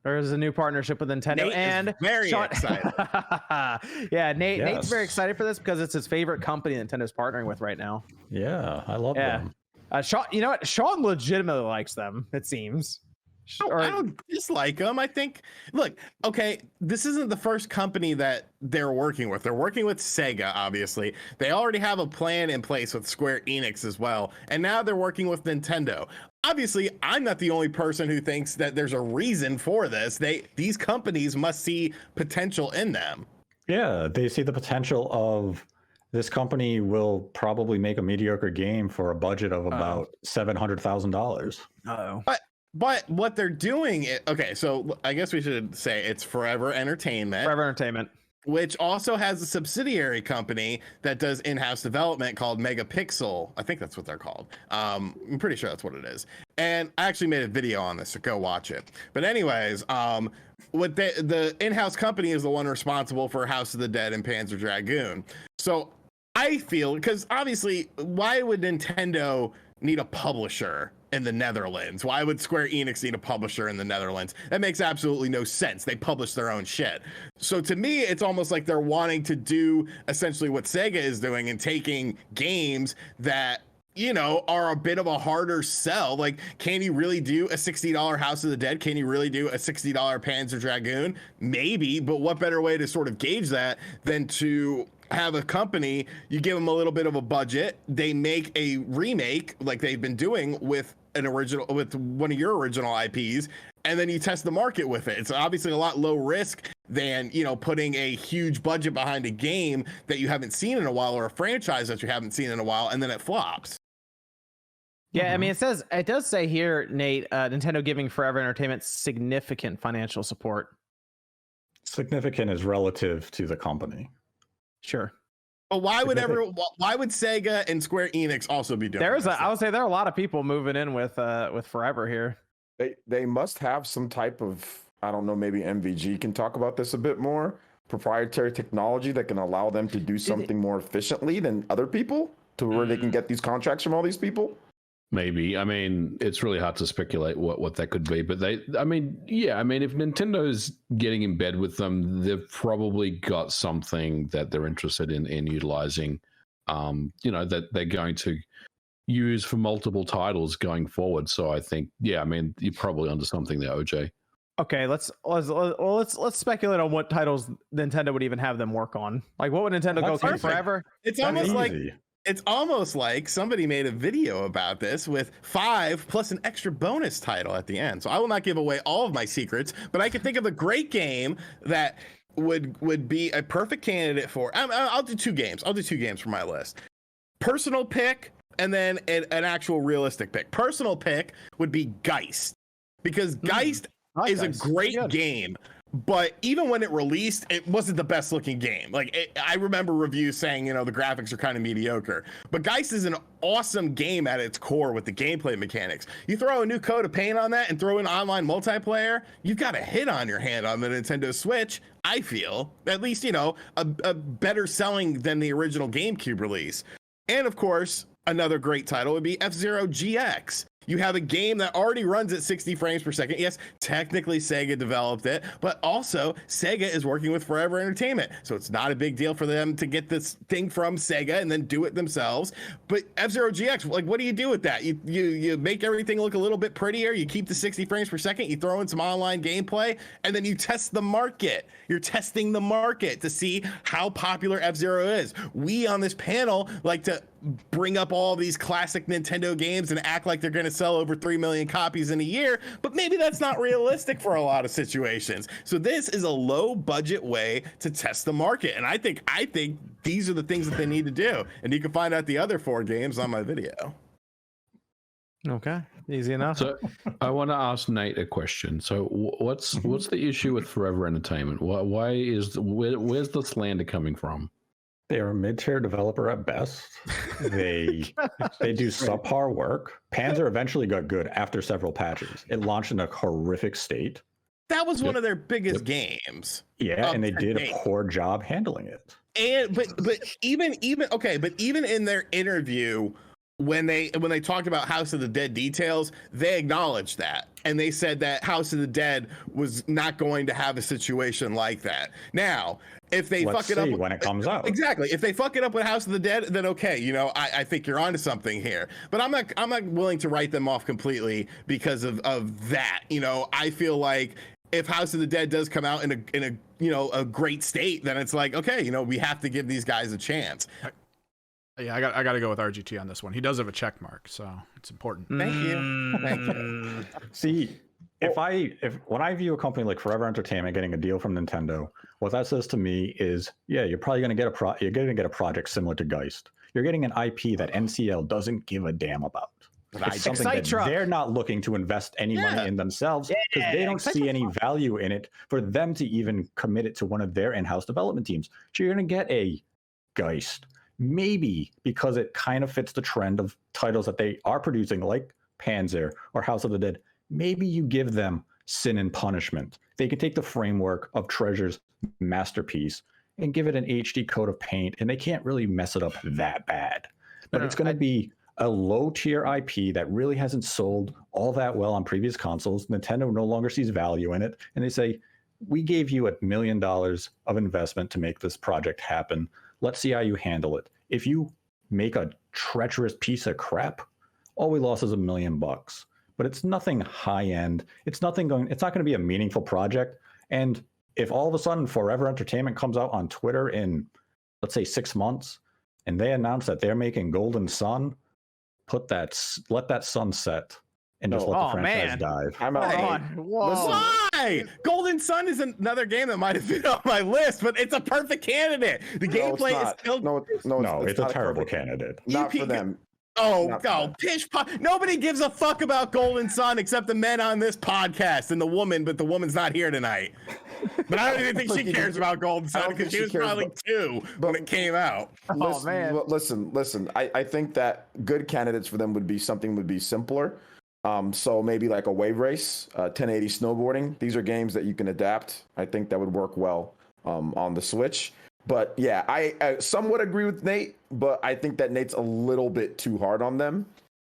There's a new partnership with Nintendo, Nate and is very excited. Yeah, Nate's Yes. very excited for this because it's his favorite company Nintendo's partnering with right now. Yeah, I love them. Sean, you know what? Sean legitimately likes them, it seems. I don't dislike them. I think, look, okay, this isn't the first company that they're working with. They're working with Sega, obviously. They already have a plan in place with Square Enix as well. And now they're working with Nintendo. Obviously, I'm not the only person who thinks that there's a reason for this. These companies must see potential in them. Yeah, they see the potential of this company will probably make a mediocre game for a budget of about $700,000. Uh-oh. But what they're doing, okay, so I guess we should say it's Forever Entertainment. Forever Entertainment. Which also has a subsidiary company that does in-house development called Megapixel. I think that's what they're called. I'm pretty sure that's what it is. And I actually made a video on this, so go watch it. But anyways, what the in-house company is the one responsible for House of the Dead and Panzer Dragoon. So I feel, because obviously, why would Nintendo need a publisher in the Netherlands? Why would Square Enix need a publisher in the Netherlands? That makes absolutely no sense. They publish their own shit. So to me, it's almost like they're wanting to do essentially what Sega is doing and taking games that, you know, are a bit of a harder sell. Like, can you really do a $60 House of the Dead? Can you really do a $60 Panzer Dragoon? Maybe, but what better way to sort of gauge that than to have a company, you give them a little bit of a budget, they make a remake like they've been doing with one of your original IPs, and then you test the market with it. It's obviously a lot low risk than, you know, putting a huge budget behind a game that you haven't seen in a while or a franchise that you haven't seen in a while, and then it flops. Yeah, I mean, it does say here, Nate, Nintendo giving Forever Entertainment significant financial support. Significant is relative to the company. Sure. But why would Sega and Square Enix also be doing this? I would say there are a lot of people moving in with Forever here. They must have some type of, I don't know, maybe MVG can talk about this a bit more, proprietary technology that can allow them to do something more efficiently than other people, to where they can get these contracts from all these people. Maybe. I mean, it's really hard to speculate what that could be, but if Nintendo's getting in bed with them, they've probably got something that they're interested in utilizing, that they're going to use for multiple titles going forward. So I think, you're probably onto something there, OJ. Okay, let's speculate on what titles Nintendo would even have them work on. Like, what would Nintendo go for Forever? It's almost like somebody made a video about this with 5 plus an extra bonus title at the end. So I will not give away all of my secrets, but I can think of a great game that would be a perfect candidate for. I'll do 2 games. I'll do 2 games for my list. Personal pick, and then an actual realistic pick. Personal pick would be Geist, because Geist is a great game. But even when it released, it wasn't the best looking game. I remember reviews saying, the graphics are kind of mediocre. But Geist is an awesome game at its core with the gameplay mechanics. You throw a new coat of paint on that and throw in online multiplayer, you've got a hit on your hand on the Nintendo Switch, I feel. At least, a better selling than the original GameCube release. And of course, another great title would be F-Zero GX. You have a game that already runs at 60 frames per second. Yes, technically Sega developed it, but also Sega is working with Forever Entertainment. So it's not a big deal for them to get this thing from Sega and then do it themselves. But F-Zero GX, what do you do with that? You make everything look a little bit prettier. You keep the 60 frames per second. You throw in some online gameplay, and then you test the market. You're testing the market to see how popular F-Zero is. We on this panel like to bring up all these classic Nintendo games and act like they're going to sell over 3 million copies in a year, but maybe that's not realistic for a lot of situations. So this is a low budget way to test the market, and I think these are the things that they need to do. And you can find out the other 4 games on my video. Okay, easy enough. So I want to ask Nate a question. So what's the issue with Forever Entertainment? Where's the slander coming from? They're a mid-tier developer at best. They do subpar work. Panzer eventually got good after several patches. It launched in a horrific state. That was one of their biggest games. Yeah, and they did a poor job handling it. And but even in their interview when they talked about House of the Dead details, they acknowledged that, and they said that House of the Dead was not going to have a situation like that. Now, if they Let's fuck it up see when it comes out. exactly, if they fuck it up with House of the Dead, then okay, you know, I think you're onto something here. But I'm not willing to write them off completely because of that. You know, I feel like if House of the Dead does come out in a you know, a great state, then it's like, okay, you know, we have to give these guys a chance. Yeah, I got to go with RGT on this one. He does have a check mark, so it's important. Thank you. Thank you. See, when I view a company like Forever Entertainment getting a deal from Nintendo, what that says to me is, yeah, you're probably going to get a project similar to Geist. You're getting an IP that NCL doesn't give a damn about. It's something that they're not looking to invest any money in themselves because they don't see any value in it for them to even commit it to one of their in-house development teams. So you're going to get a Geist. Maybe because it kind of fits the trend of titles that they are producing, like Panzer or House of the Dead. Maybe you give them Sin and Punishment. They can take the framework of Treasure's masterpiece and give it an HD coat of paint, and they can't really mess it up that bad. But it's going to be a low-tier IP that really hasn't sold all that well on previous consoles. Nintendo no longer sees value in it, and they say, we gave you $1 million of investment to make this project happen. Let's see how you handle it. If you make a treacherous piece of crap, all we lost is $1 million. But it's nothing high end. It's not going to be a meaningful project. And if all of a sudden Forever Entertainment comes out on Twitter in, let's say, 6 months, and they announce that they're making Golden Sun, let that sunset and just let the franchise dive. I'm out. Why? Golden Sun is another game that might have been on my list, but it's a perfect candidate. The gameplay is still it's a terrible candidate. Not for them. Pish pot. Nobody gives a fuck about Golden Sun except the men on this podcast and the woman, but the woman's not here tonight. But I don't even think she cares about Golden Sun because she was probably 2 when it came out. Listen. I think that good candidates for them would be simpler. So maybe like a wave race, 1080 snowboarding. These are games that you can adapt. I think that would work well on the Switch. But yeah, I somewhat agree with Nate, but I think that Nate's a little bit too hard on them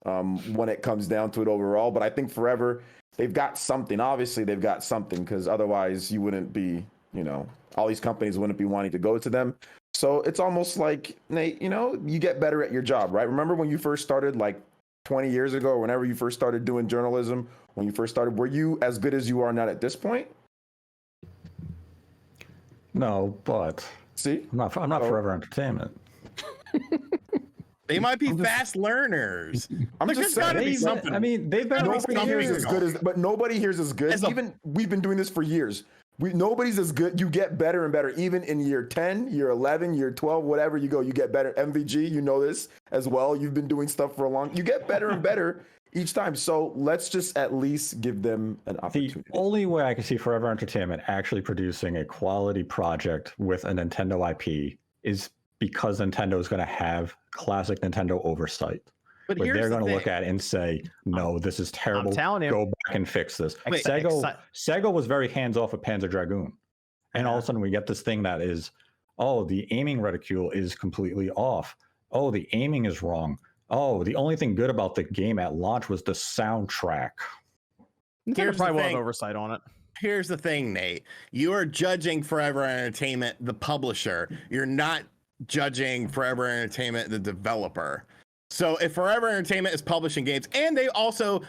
when it comes down to it overall. But I think Forever, they've got something. Obviously, they've got something because otherwise you wouldn't be, you know, all these companies wouldn't be wanting to go to them. So it's almost like, Nate, you know, you get better at your job, right? Remember when you first started, like 20 years ago, or whenever you first started doing journalism, when you first started, were you as good as you are now at this point? No, but see, I'm not Forever Entertainment. They might be fast learners. I'm just saying. Gotta be something. I mean, they've been nobody here's as good as, but nobody here's as good. Even we've been doing this for years. Nobody's as good. You get better and better. Even in year 10, year 11, year 12, whatever you go, you get better. MVG, you know this as well. You've been doing stuff for a long. You get better and better each time. So let's just at least give them an opportunity. The only way I can see Forever Entertainment actually producing a quality project with a Nintendo IP is because Nintendo is going to have classic Nintendo oversight. But they're going to look at it and say, no, this is terrible. Go back and fix this. Sega was very hands-off with Panzer Dragoon. And all of a sudden we get this thing that is, oh, the aiming reticule is completely off. Oh, the aiming is wrong. Oh, the only thing good about the game at launch was the soundtrack. Nintendo probably will have oversight on it. Here's the thing, Nate. You are judging Forever Entertainment, the publisher. You're not judging Forever Entertainment, the developer. So if Forever Entertainment is publishing games, and they also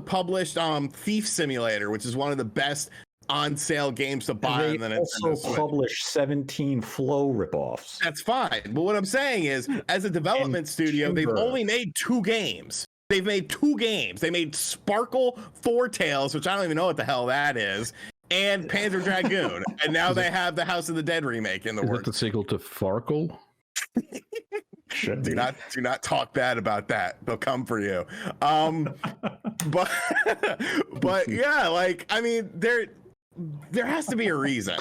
published Thief Simulator, which is one of the best on sale games to buy. And they also published 17 Flow ripoffs. That's fine. But what I'm saying is, as a development studio, they've only made 2 games. They've made 2 games. They made Sparkle 4 Tales, which I don't even know what the hell that is, and Panzer Dragoon. And now they have the House of the Dead remake in the works. Is it the sequel to Farkle? Do not talk bad about that. They'll come for you. But yeah, like, I mean, there has to be a reason.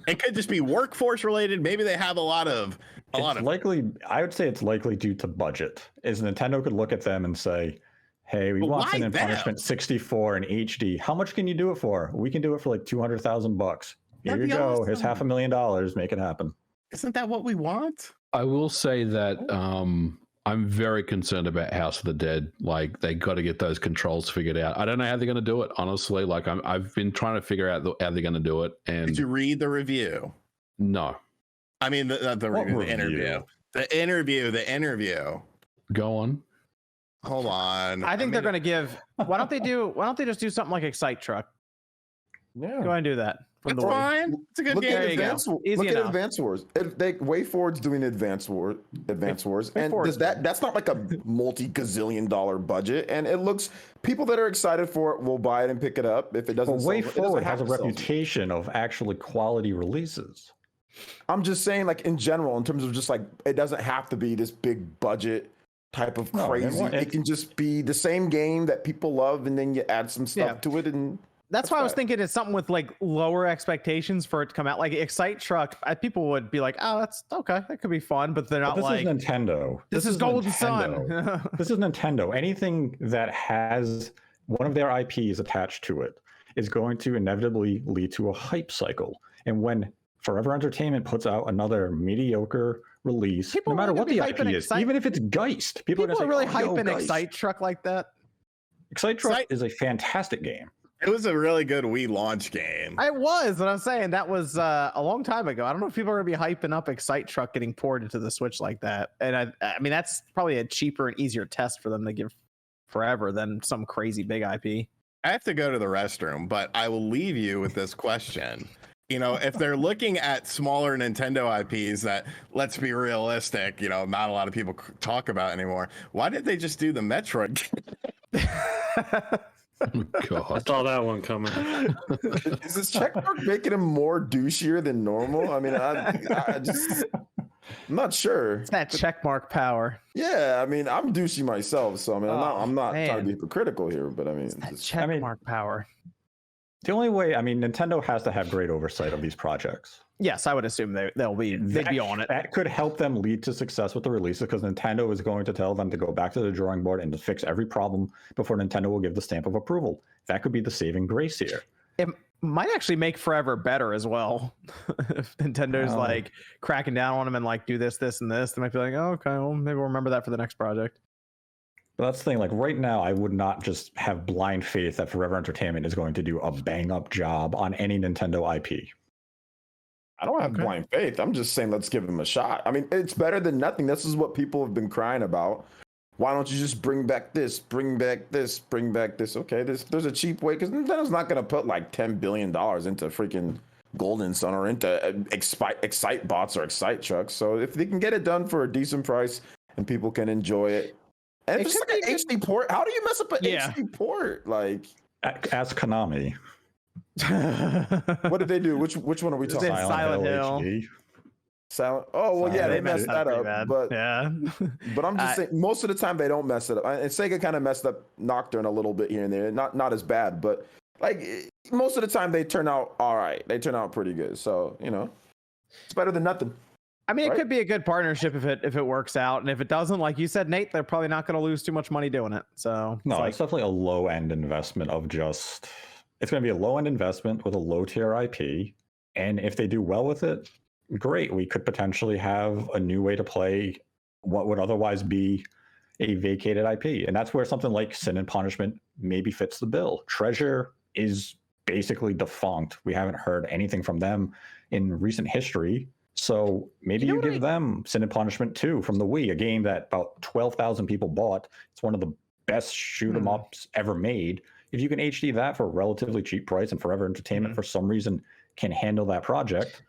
It could just be workforce related. Maybe they have a lot of likely. I would say it's likely due to budget. Is Nintendo could look at them and say, hey, we want Sin and Punishment 64 in HD. How much can you do it for? We can do it for like $200,000. Here you go. Here's $500,000. Make it happen. Isn't that what we want? I will say that I'm very concerned about House of the Dead. Like, they got to get those controls figured out. I don't know how they're going to do it, honestly. Like, I've been trying to figure out how they're going to do it. And Did you read the review? No. I mean, the interview. The interview. Go on. Hold on. I think they're going to give. Why don't they just do something like Excite Truck? Yeah. Go ahead and do that. That's fine. It's a good Look game. at Advance Easy Wars. WayForward's doing Advance Wars, and that's not like a multi-gazillion-dollar budget, and it looks people that are excited for it will buy it and pick it up. If it doesn't, WayForward has a reputation of actually quality releases. I'm just saying, like in general, in terms of just like it doesn't have to be this big budget type of crazy. It can just be the same game that people love, and then you add some stuff to it, and that's why I was thinking it's something with like lower expectations for it to come out. Like Excite Truck, people would be like, "Oh, that's okay, that could be fun," but they're not this like. This is Nintendo. This is Golden Sun. This is Nintendo. Anything that has one of their IPs attached to it is going to inevitably lead to a hype cycle. And when Forever Entertainment puts out another mediocre release, no matter what the IP is, even if it's Geist, people are really hyping Excite Truck like that. Excite Truck is a fantastic game. It was a really good Wii launch game. It was, but I'm saying that was a long time ago. I don't know if people are going to be hyping up Excite Truck getting ported into the Switch like that. And I mean, that's probably a cheaper and easier test for them to give Forever than some crazy big IP. I have to go to the restroom, but I will leave you with this question. You know, if they're looking at smaller Nintendo IPs that, let's be realistic, you know, not a lot of people talk about anymore, why did they just do the Metroid? Oh, God. I saw that one coming. Is this checkmark making him more douchier than normal? I mean, I'm not sure. It's that checkmark power. Yeah, I mean, I'm douchey myself, so I mean, I'm not trying to be hypocritical here, but I mean, it's that checkmark power. The only way, I mean, Nintendo has to have great oversight of these projects. Yes, I would assume they'd be on it. That could help them lead to success with the releases because Nintendo is going to tell them to go back to the drawing board and to fix every problem before Nintendo will give the stamp of approval. That could be the saving grace here. It might actually make Forever better as well. If Nintendo's like cracking down on them and like do this, and this, they might be like, oh, okay, well, maybe we'll remember that for the next project. But that's the thing, like right now, I would not just have blind faith that Forever Entertainment is going to do a bang-up job on any Nintendo IP. I don't have blind faith. I'm just saying, let's give them a shot. I mean, it's better than nothing. This is what people have been crying about. Why don't you just bring back this, bring back this, bring back this? Okay, there's a cheap way, because Nintendo's not going to put like $10 billion into freaking Golden Sun or into Excite Bots or Excite Trucks. So if they can get it done for a decent price and people can enjoy it, and if it's like an HD port, how do you mess up an HD port? Like, ask Konami. What did they do? Which one are we talking about? Silent Hill. HD. Oh well, yeah, they messed that up. Bad. But yeah, but I'm just saying, most of the time they don't mess it up. And Sega kind of messed up Nocturne a little bit here and there. Not as bad, but like most of the time they turn out all right. They turn out pretty good. So you know, it's better than nothing. I mean, it could be a good partnership if it works out, and if it doesn't, like you said, Nate, they're probably not going to lose too much money doing it. So no, it's definitely a low end investment of just. It's going to be a low end investment with a low tier IP, and if they do well with it, great. We could potentially have a new way to play what would otherwise be a vacated IP, and that's where something like Sin and Punishment maybe fits the bill. Treasure is basically defunct. We haven't heard anything from them in recent history. So maybe you give them Sin and Punishment 2 from the Wii, a game that about 12,000 people bought. It's one of the best shoot 'em ups ever made. If you can HD that for a relatively cheap price and Forever Entertainment for some reason can handle that project,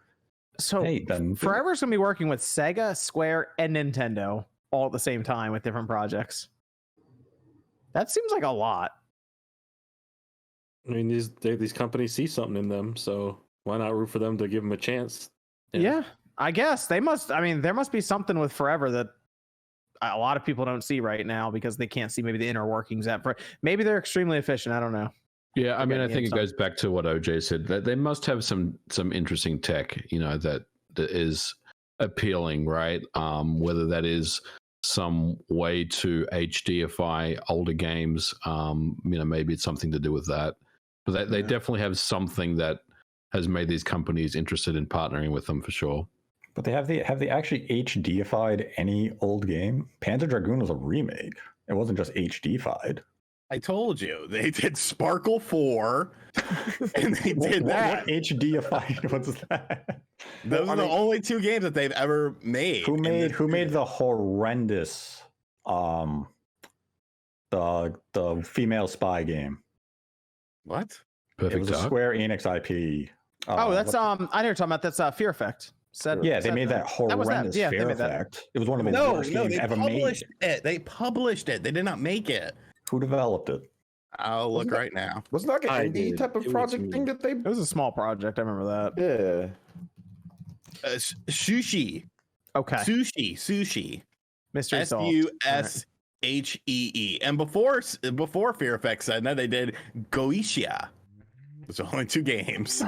so then Forever's going to be working with Sega, Square, and Nintendo all at the same time with different projects. That seems like a lot. I mean, these companies see something in them, so why not root for them to give them a chance? Yeah, I guess they must. I mean, there must be something with Forever that a lot of people don't see right now because they can't see maybe the inner workings maybe they're extremely efficient. I don't know. Yeah, I mean, I think it goes back to what OJ said, that they must have some interesting tech, you know, that is appealing, right? Whether that is some way to HDify older games, you know, maybe it's something to do with that. But they definitely have something that has made these companies interested in partnering with them for sure. But have they actually HDified any old game? Panzer Dragoon was a remake. It wasn't just HDified. I told you they did Sparkle 4, and they did that. What HDified? What's that? Those are the only 2 games that they've ever made. Who made the horrendous the female spy game? What? Perfect It was a Dark? Square Enix IP. That's I know you're talking about. That's Fear Effect. They made that horrendous Yeah, Fear they made that. Effect. It was one of the worst games they ever published made. it. They published it. They did not make it. Who developed it? I'll look right now. Wasn't that like I an indie did. type of It was project me. thing that they? It was a small project. I remember that. Yeah. Sushi. Okay. Sushi. Mystery Solved. Sushee. And before Fear Effect said that, they did Goetia. There's only 2 games.